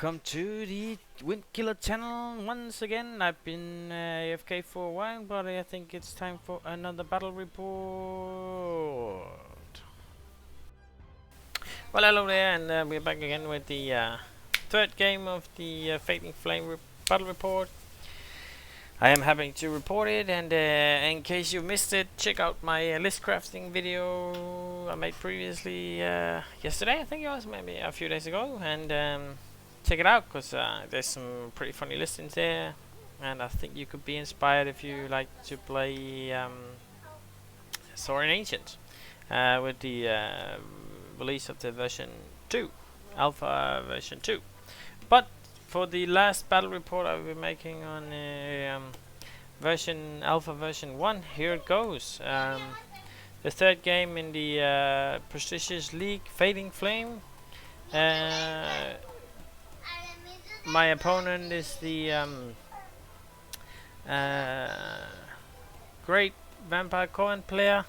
Welcome to the Wind Killer channel once again. I've been AFK for a while, but I think it's time for another battle report. Well, hello there, and we're back again with the third game of the Fading Flame battle report. I am happy to report it, and in case you missed it, check out my list crafting video I made previously yesterday, I think it was, maybe a few days ago, and check it out, because there's some pretty funny listings there, and I think you could be inspired if you like to play Saurian Ancient with the release of the version 2, alpha version 2. But for the last battle report I will be making on alpha version 1, here it goes. The third game in the prestigious league, Fading Flame. My opponent is the great Vampire Coven player.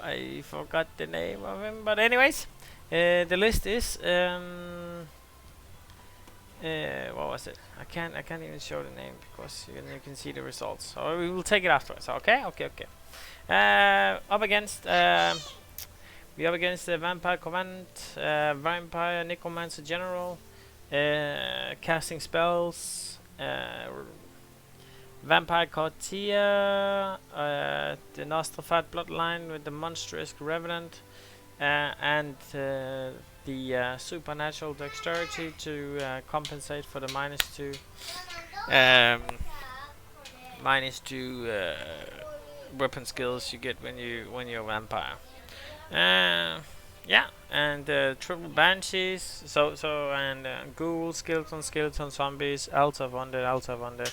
I forgot the name of him, but anyways, the list is what was it? I can't even show the name because you can see the results. So we will take it afterwards. Okay. Up against we up against the Vampire Covenant, Vampire Necromancer General, casting spells, Vampire Courtier, the Nostrophat Bloodline with the Monstrous Revenant, and the supernatural dexterity to compensate for the -2 weapon skills you get when you're a vampire. Yeah, and triple banshees, and ghouls, skeleton zombies, altar of undead,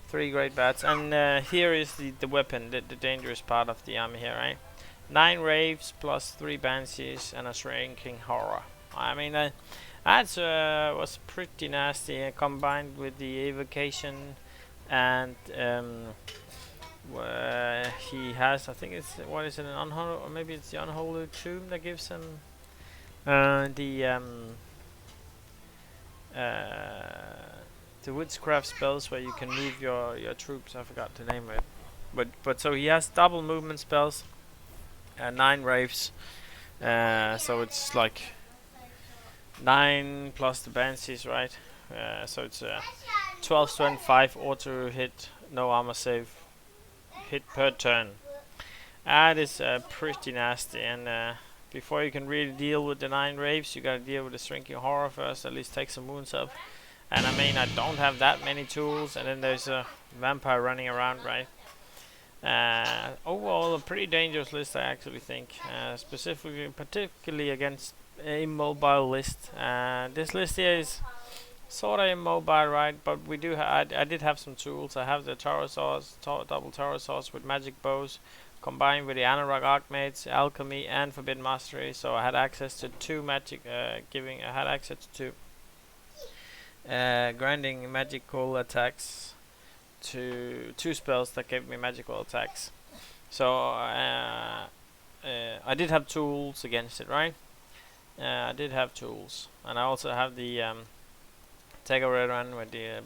3 great bats, and here is the weapon, the dangerous part of the army here, right? 9 raves plus 3 banshees and a shrinking horror. I mean, that was pretty nasty, combined with the evocation, and he has, I think it's, what is it, an unholy, or maybe it's the unholy tomb that gives him the witchcraft spells where you can move your troops. I forgot the name of it, but so he has double movement spells, 9 raves, so it's like 9 plus the banshees, right? So it's 12 strength, 5 auto hit, no armor save, hit per turn. That is pretty nasty, and before you can really deal with the 9 raves, you gotta deal with the shrinking horror first, at least take some wounds up. And I mean, I don't have that many tools, and then there's a vampire running around, right? Overall, a pretty dangerous list, I actually think, particularly against immobile list. This list here is sort of immobile, right? But we do. I did have some tools. I have the Taro Saws, double Taro Saws with magic bows, combined with the Anorak Archmates, Alchemy, and Forbidden Mastery. So I had access to 2 magic, I had access to granting magical attacks to 2 spells that gave me magical attacks. So I did have tools against it, right? I did have tools, and I also have the Tegared run with the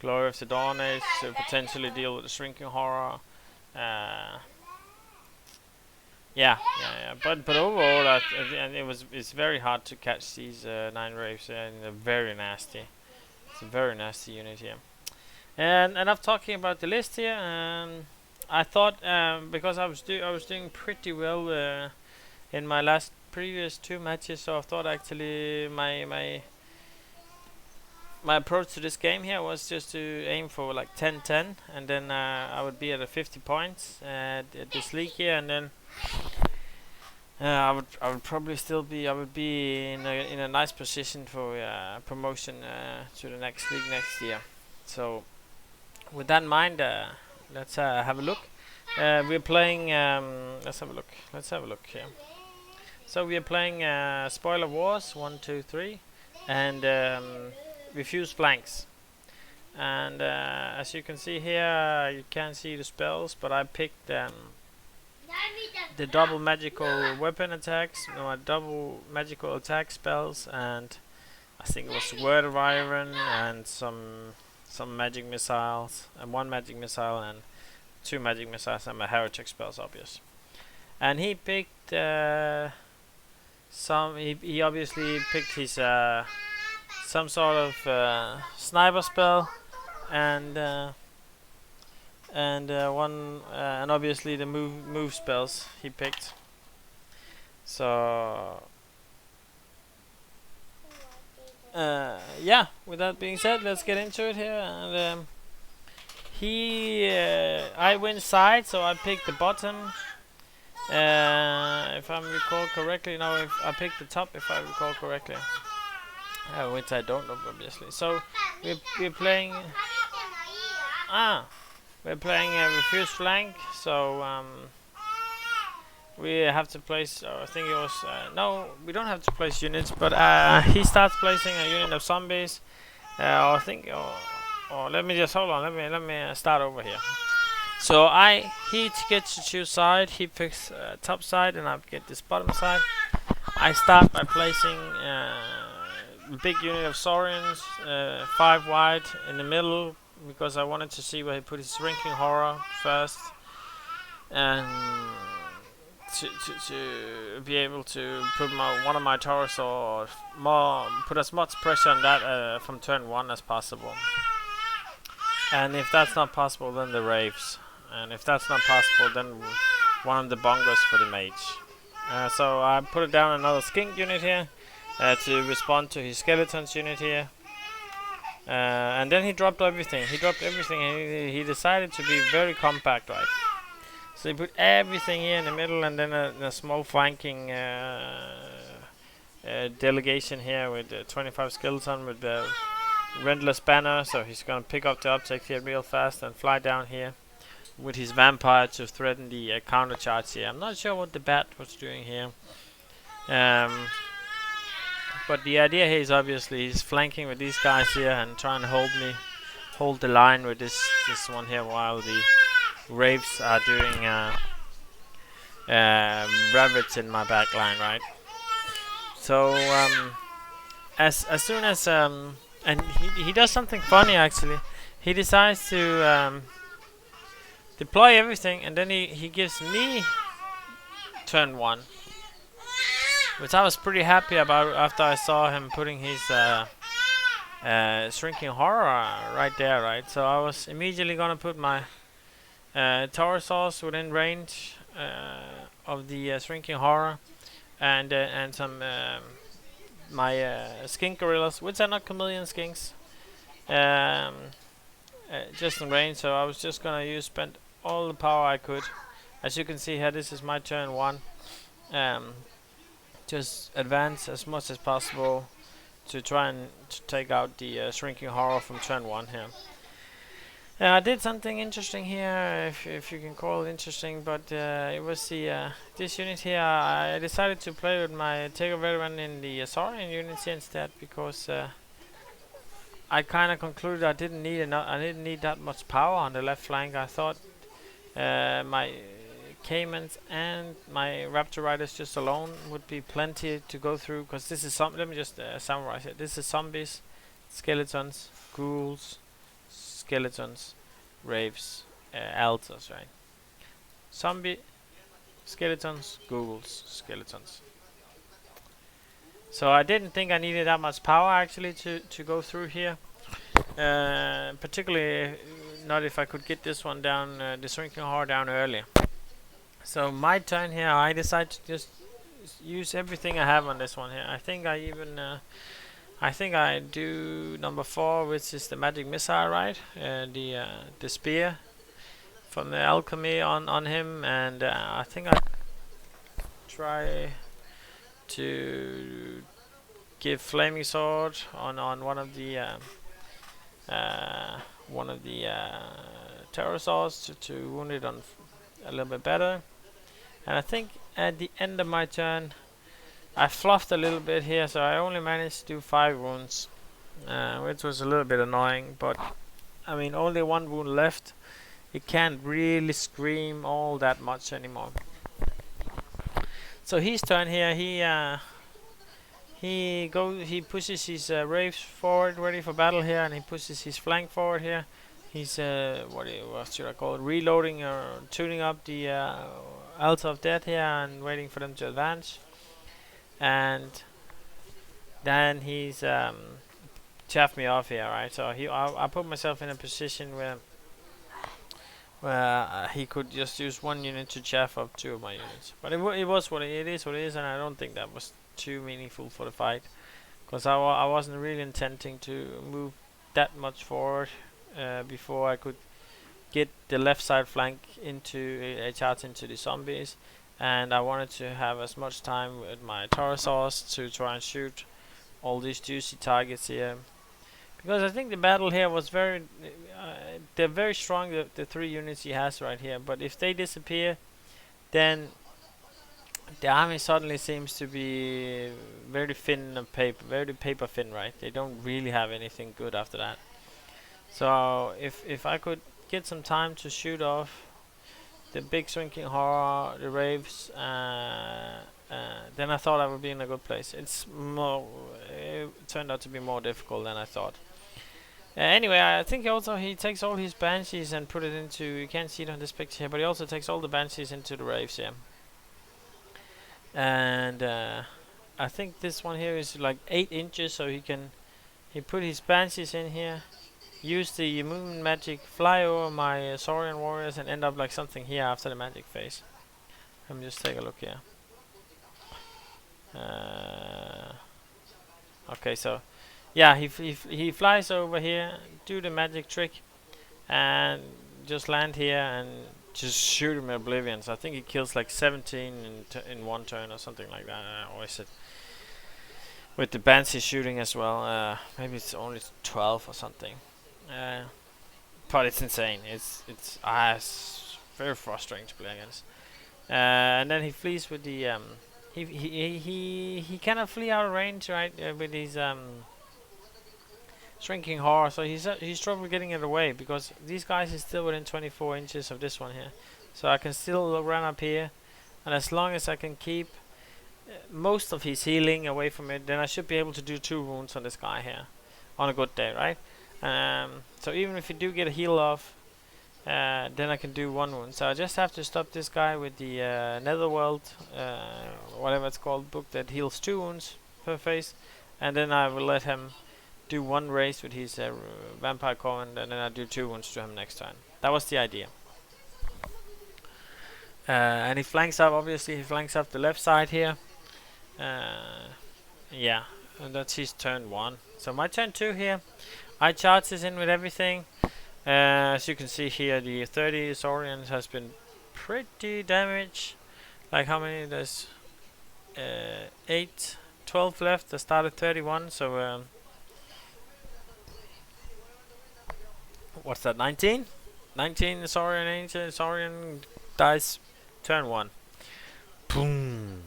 Glory of the Dawn Age to potentially deal with the shrinking horror. But overall, it's very hard to catch these 9 raves, and they're very nasty. It's a very nasty unit here. And enough talking about the list here. I thought because I was doing pretty well in my previous 2 matches, so I thought actually my approach to this game here was just to aim for like 10-10, and then I would be at 50 points at this league here, and then I would probably still be in a nice position for promotion to the next league next year. So with that in mind, let's have a look. We're playing. Let's have a look here. So we are playing Spoiler Wars 1, 2, 3, and Refuse Flanks. And as you can see here, you can't see the spells, but I picked the double magical weapon attacks, no, double magical attack spells, and I think it was Word of Iron and some magic missiles, and one magic missile and two magic missiles, and my heretic spells, obvious. And he picked he obviously picked his some sort of sniper spell, and one and obviously the move spells he picked. So yeah, with that being said, let's get into it here. And I win side, so I picked the bottom. If I recall correctly, no, if I picked the top, if I recall correctly, which I don't know, obviously. So we're playing. We're playing a refuse flank. So we have to place. I think it was no, we don't have to place units, but he starts placing a unit of zombies. I think. Or let me just hold on. Let me start over here. So he gets to choose side. He picks top side, and I get this bottom side. I start by placing a big unit of saurians, 5 wide in the middle, because I wanted to see where he put his shrinking horror first, and to be able to put one of my Taurus or put as much pressure on that from turn 1 as possible. And if that's not possible, then the Raves. And if that's not possible, then one of the bongos for the mage. So I put it down another skink unit here to respond to his skeletons unit here. And then he dropped everything. And he decided to be very compact, right? So he put everything here in the middle, and then a small flanking delegation here with 25 skeleton with the Rentless Banner. So he's gonna pick up the object here real fast and fly down here with his vampire to threaten the counter charge here. I'm not sure what the bat was doing here. But the idea here is obviously he's flanking with these guys here and trying to hold the line with this one here, while the Raves are doing ravage in my back line, right? So as soon as and he does something funny actually. He decides to deploy everything, and then he gives me turn 1, which I was pretty happy about after I saw him putting his shrinking horror right there, right? So I was immediately gonna put my Taurosaurs within range of the shrinking horror, and some my skink gorillas, which are not chameleon skinks, just in range. So I was just gonna spend all the power I could. As you can see here, this is my turn 1. Just advance as much as possible to try and take out the shrinking horror from turn 1 here. I did something interesting here, if you can call it interesting, but it was this unit here. I decided to play with my Taker Veteran in the Saurian units instead, because I kind of concluded I didn't need that much power on the left flank. I thought my Caimans and my Raptor Riders just alone would be plenty to go through, because this is let me just summarize it. This is zombies, skeletons, ghouls, skeletons, Raves, altars, right? Zombie, skeletons, ghouls, skeletons. So I didn't think I needed that much power actually to go through here. Particularly not if I could get this one down, the shrinking horror down earlier. So my turn here, I decided to just use everything I have on this one here. I think I even I do number 4, which is the magic missile, right? The spear from the alchemy on him, and I think I try to give flaming sword on one of the pterosaurs to wound it on a little bit better. And I think at the end of my turn I fluffed a little bit here, so I only managed to do 5 wounds, which was a little bit annoying, but I mean, only 1 wound left. It can't really scream all that much anymore. So his turn here. He pushes his raves forward, ready for battle here, and he pushes his flank forward here. He's what should I call it? Reloading or tuning up the Altar of Death here and waiting for them to advance. And then he's chaffed me off here, right? So I put myself in a position where he could just use one unit to chaff up two of my units. But it was what it is, and I don't think that was too meaningful for the fight, because I wasn't really intending to move that much forward before I could get the left side flank into a charge into the zombies, and I wanted to have as much time with my Taurosaurs to try and shoot all these juicy targets here. Because I think the battle here was they're very strong, the three units he has right here. But if they disappear, then the army suddenly seems to be very thin of paper, very paper thin, right? They don't really have anything good after that. So if I could get some time to shoot off the big shrinking horror, the raves, then I thought I would be in a good place. It turned out to be more difficult than I thought. Anyway, I think also he takes all his banshees and put it into. You can't see it on this picture here, but he also takes all the banshees into the raves here. And I think this one here is like 8 inches, so he put his banshees in here, use the movement magic, fly over my saurian warriors, and end up like something here after the magic phase. Let me just take a look here. Okay, so yeah, he flies over here, do the magic trick, and just land here and just shoot him in oblivion. So I think he kills like 17 in one turn or something like that. Or is it with the Banshee shooting as well? Maybe it's only 12 or something. But it's insane. It's very frustrating to play against. And then he flees with the he cannot flee out of range, right? With his shrinking horror, so he's trouble getting it away because these guys is still within 24 inches of this one here. So I can still run up here, and as long as I can keep most of his healing away from it, then I should be able to do 2 wounds on this guy here on a good day, right? So even if you do get a heal off, then I can do 1 wound. So I just have to stop this guy with the Netherworld, whatever it's called, book that heals 2 wounds per phase, and then I will let him do 1 race with his Vampire Coven, and then I do 2 wounds to him next turn. That was the idea. And he flanks up, obviously he flanks up the left side here. Yeah, and that's his turn 1. So my turn 2 here, I charge this in with everything. As you can see here, the 30 Saurians has been pretty damaged. Like how many? There's 12 left. I started 31, so what's that? 19 Saurian dies turn 1. Boom.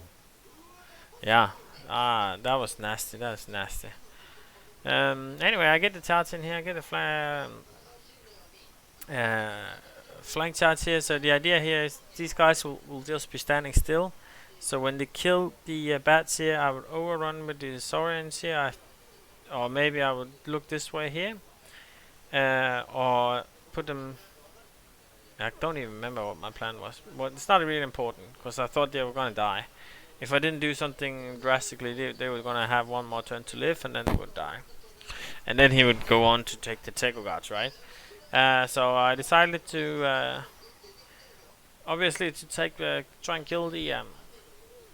Yeah. That was nasty. Anyway, I get the charge in here. I get the flank charge here. So the idea here is these guys will just be standing still. So when they kill the bats here, I would overrun with the Saurians here. Or maybe I would look this way here. Or put them. I don't even remember what my plan was. Well, it's not really important because I thought they were gonna die. If I didn't do something drastically, they were gonna have 1 more turn to live, and then they would die. And then he would go on to take the Tego Guards, right? So I decided to obviously to try and kill the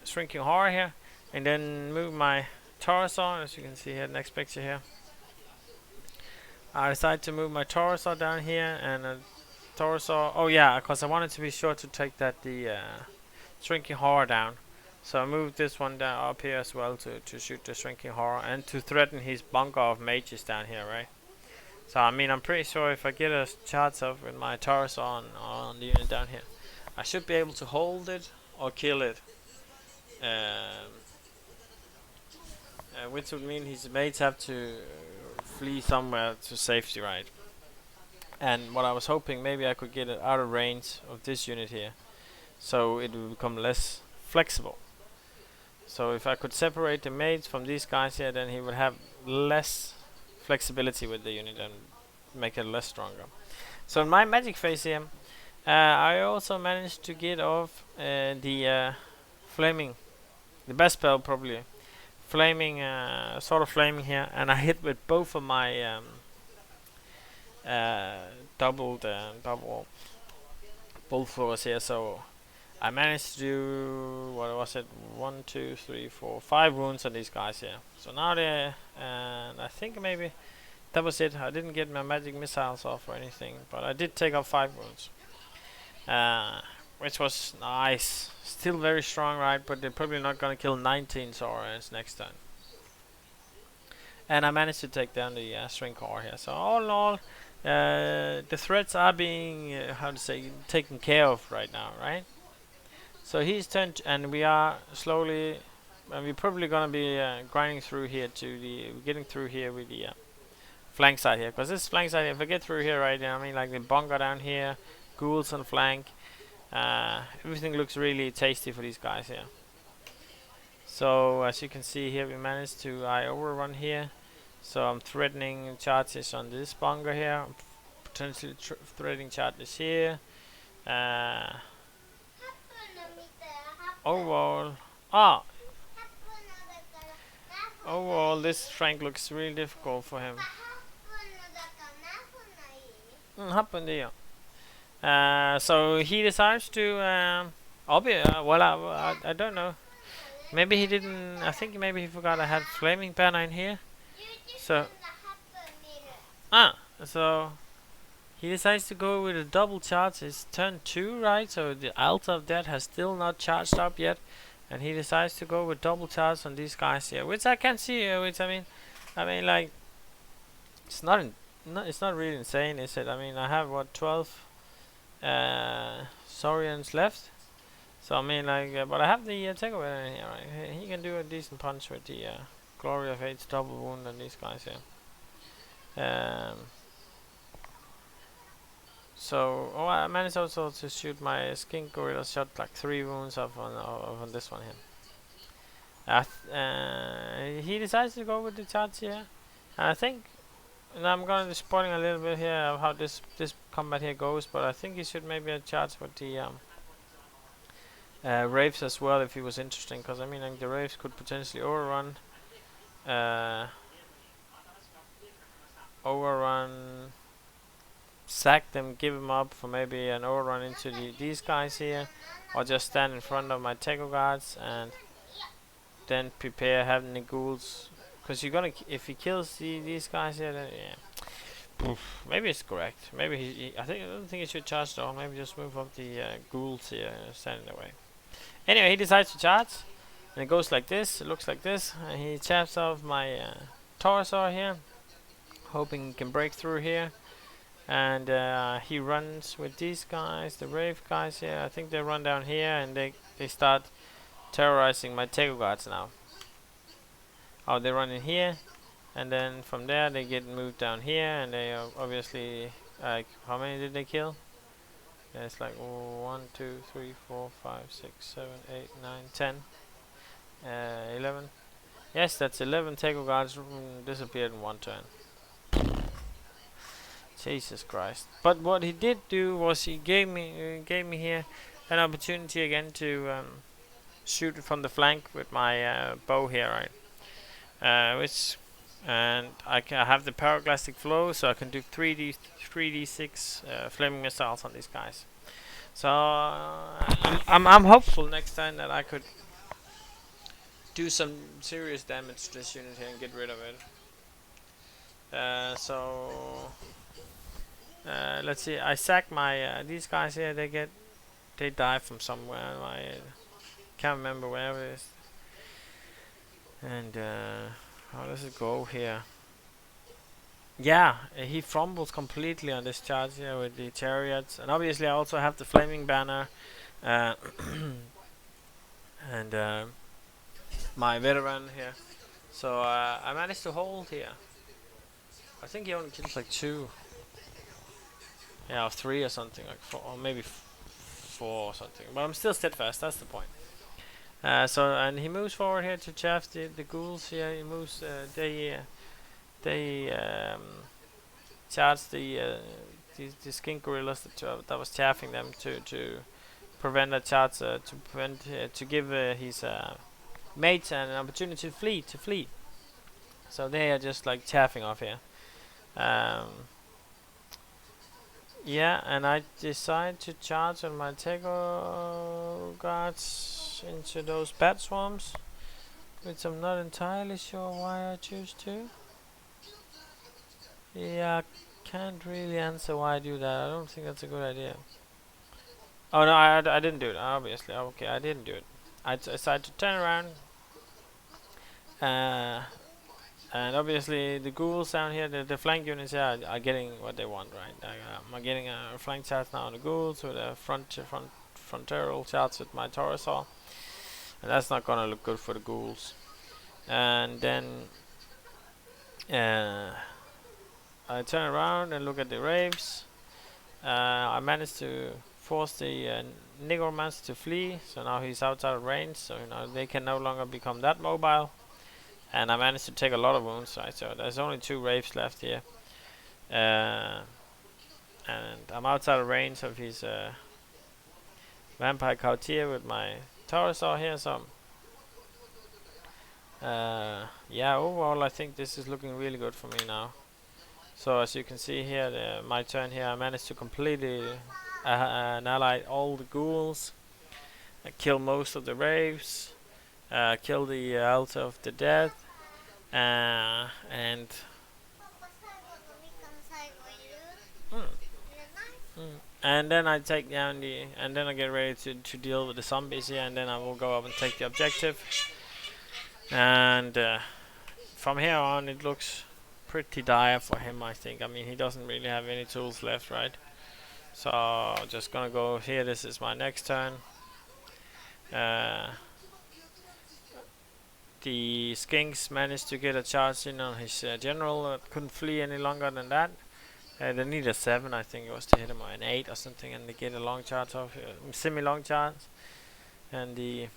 shrinking horror here, and then move my Taurosaur, as you can see here, next picture here. I decided to move my Taurosaur down here, and Taurosaur. Oh yeah, because I wanted to be sure to take the shrinking horror down. So I moved this one down up here as well to shoot the shrinking horror and to threaten his bunker of mages down here, right? So I mean, I'm pretty sure if I get a charge up with my Taurosaur on the unit down here, I should be able to hold it or kill it. Which would mean his mates have to flee somewhere to safety, right? And what I was hoping, maybe I could get it out of range of this unit here, so it will become less flexible. So if I could separate the mates from these guys here, then he would have less flexibility with the unit and make it less stronger. So in my magic phase here, I also managed to get off the flaming, the best spell probably, flaming, sort of flaming here, and I hit with both of my double bull floors here. So I managed to do, what was it, 1, 2, 3, 4, 5 wounds on these guys here. So now they're, and I think maybe that was it. I didn't get my magic missiles off or anything, but I did take off 5 wounds, which was nice. Still very strong, right? But they're probably not gonna kill 19 saurians next time. And I managed to take down the string core here. So all in all, the threats are being, how to say, taken care of right now, right? So he's turned, and we are slowly, and we're probably gonna be grinding through here to the, getting through here with the flank side here, because this flank side, if I get through here, right, I mean, like the bunker down here, ghouls on flank, everything looks really tasty for these guys here. So as you can see here, we managed to, I overrun here, so I'm threatening charges on this bunker here, I'm potentially threatening charges here. Overall, overall this flank looks really difficult for him. So he decides to well, I don't know, maybe he didn't, I think maybe he forgot I had flaming banner in here. So so he decides to go with a double charge. It's turn 2, right? So the altar of death has still not charged up yet, and he decides to go with double charge on these guys here, which I can see. Which I mean, like, it's not really insane, is it? I mean, I have what, 12 saurians left. So I mean, like, but I have the takeaway in here, right? He can do a decent punch with the Glory of Hate's double wound on these guys here. So, I managed also to shoot my skink gorilla, shot like 3 wounds off on this one here. He decides to go with the charge here. And I think, and I'm gonna be spoiling a little bit here of how this combat here goes, but I think he should maybe charge with the Wraiths as well if he was interesting, because I mean, like, the Wraiths could potentially overrun sack them, give them up for maybe an overrun into these guys here, or just stand in front of my Techo guards and then prepare having the ghouls, because you're gonna, if he kills these guys here, then yeah, maybe it's correct. Maybe I don't think he should charge though. Maybe just move up the ghouls here and stand in the way. Anyway, he decides to charge, and it goes like this. It looks like this. And he chaps off my Taurosaur here, hoping he can break through here. And he runs with these guys, the Wraith guys here. I think they run down here, and they start terrorizing my Techo guards now. Oh, they run in here, and then from there they get moved down here, and they obviously, like, how many did they kill? Yeah, it's like 1, 2, 3, 4, 5, 6, 7, 8, 9, 10, 11. Yes, that's 11 Techo guards disappeared in one turn. Jesus Christ! But what he did do was he gave me here an opportunity again to shoot from the flank with my bow here, right? And I have the pyroclastic flow, so I can do 3d6 flaming missiles on these guys. So I'm hopeful next time that I could do some serious damage to this unit here and get rid of it. Let's see. I sack my these guys here. They die from somewhere. I can't remember where it is. And how does it go here? Yeah, he fumbles completely on this charge here with the chariots, and obviously I also have the flaming banner, and my veteran here. So I managed to hold here. I think he only kills like 2. Yeah, or 3 or something, like 4, or maybe 4 or something. But I'm still steadfast. That's the point. And he moves forward here to chaff the ghouls here. He moves. They charge the skink gorillas that was chaffing them to prevent a charge to give his mates an opportunity to flee. So they are just like chaffing off here. Um, yeah, and I decide to charge on my Tego guards into those bat swarms, which I'm not entirely sure why I choose to. Yeah, I can't really answer why I do that. I don't think that's a good idea. Oh no, I didn't do it, obviously. Okay, I didn't do it. I decided to turn around. Uh, and obviously the ghouls down here, the flank units here are getting what they want, right? I'm getting a flank charge now on the ghouls with a frontal charge with my Taurosaur. And that's not gonna look good for the ghouls. And then I turn around and look at the raves. I managed to force the Necromancer to flee, so now he's outside of range, so they can no longer become that mobile. And I managed to take a lot of wounds, right? So there's only 2 raves left here. And I'm outside of range of his Vampire Courtier with my Taurosaur here, so yeah, overall I think this is looking really good for me now. So as you can see here, my turn here, I managed to completely annihilate all the ghouls, kill most of the raves, kill the Altar of the Dead, and mm, and then I take down and then I get ready to deal with the zombies here, and then I will go up and take the objective. And from here on, it looks pretty dire for him, I think. I mean, he doesn't really have any tools left, right? So just gonna go here. This is my next turn. The skinks managed to get a charge in on his general. Couldn't flee any longer than that. They need a 7, I think it was, to hit him, or an 8 or something, and they get a long charge off, semi-long charge. And the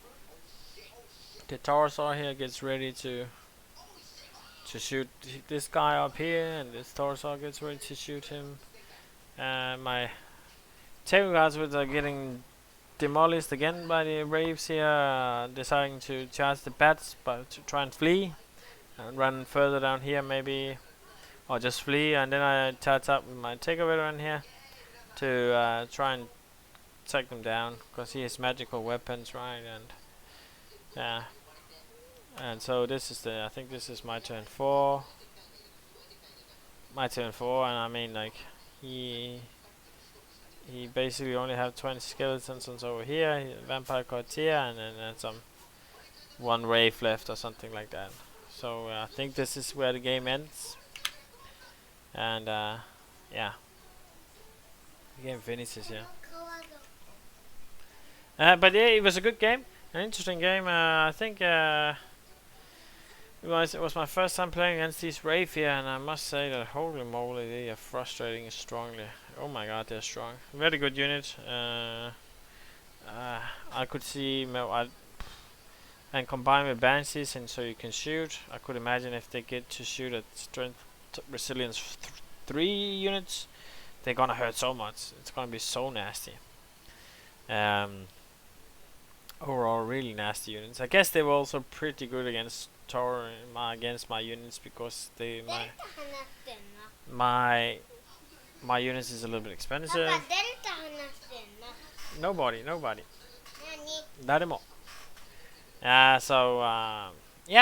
Taurosaur here gets ready to shoot this guy up here, and this Taurosaur gets ready to shoot him. My table guards, which are getting demolished again by the raves here, deciding to charge the bats, but to try and flee and run further down here maybe, or just flee. And then I charge up with my Taker veteran here to try and take them down, because he has magical weapons, right? And yeah, and so this is I think this is my turn 4. My turn 4, and I mean, like, he basically only have 20 skeletons over here, Vampire Courtier, and then some 1 rave left or something like that. So I think this is where the game ends. And yeah, the game finishes here. But yeah, it was a good game, an interesting game. I think it was my first time playing against these Wraith here, and I must say that holy moly, they are frustrating strongly. Oh my god, they're strong. Very good unit. I could see, and combine with Banshees, and so you can shoot. I could imagine if they get to shoot at strength resilience 3 units, they're gonna hurt so much. It's gonna be so nasty. Overall, really nasty units. I guess they were also pretty good against against my units, because my units is a little bit expensive. Nobody. Not anymore. Yeah,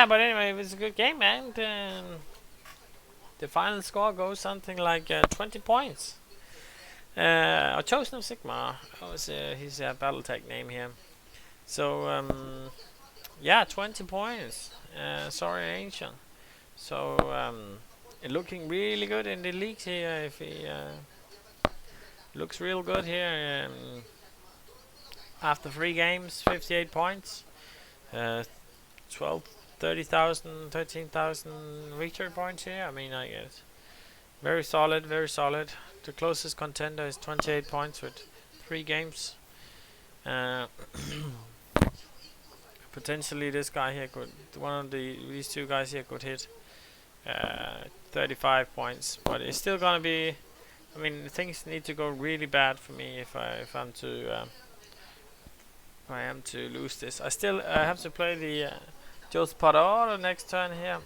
but anyway, it was a good game, man. The final score goes something like 20 points. Chosen of Sigma was his Battletech name here. So yeah, 20 points. Sorry, Ancient. So looking really good in the leagues here. If he looks real good here. After 3 games, 58 points. 12, 30,000, 13,000 victory points here. I mean, I guess very solid, very solid. The closest contender is 28 points with 3 games. potentially this guy here could, one of these two guys here could hit 35 points, but it's still gonna be. I mean, things need to go really bad for me if I'm to if I am to lose this. I still have to play the Jose Pardo next turn here,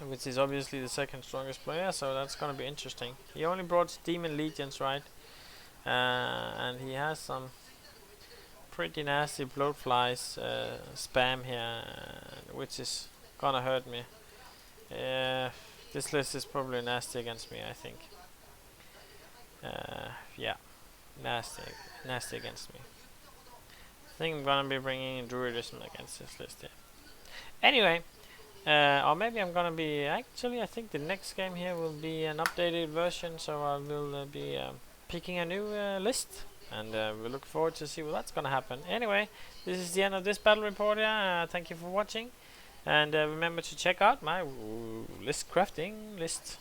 which is obviously the second strongest player, so that's gonna be interesting. He only brought Demon Legions, right? And he has some pretty nasty bloatflies spam here, which is gonna hurt me. This list is probably nasty against me, I think. Yeah, nasty against me. I think I'm gonna be bringing in Druidism against this list here. Anyway, or maybe I'm gonna be, actually I think the next game here will be an updated version, so I will be picking a new list, and we look forward to see what that's gonna happen. Anyway, this is the end of this battle report here. Thank you for watching, and remember to check out my list crafting list.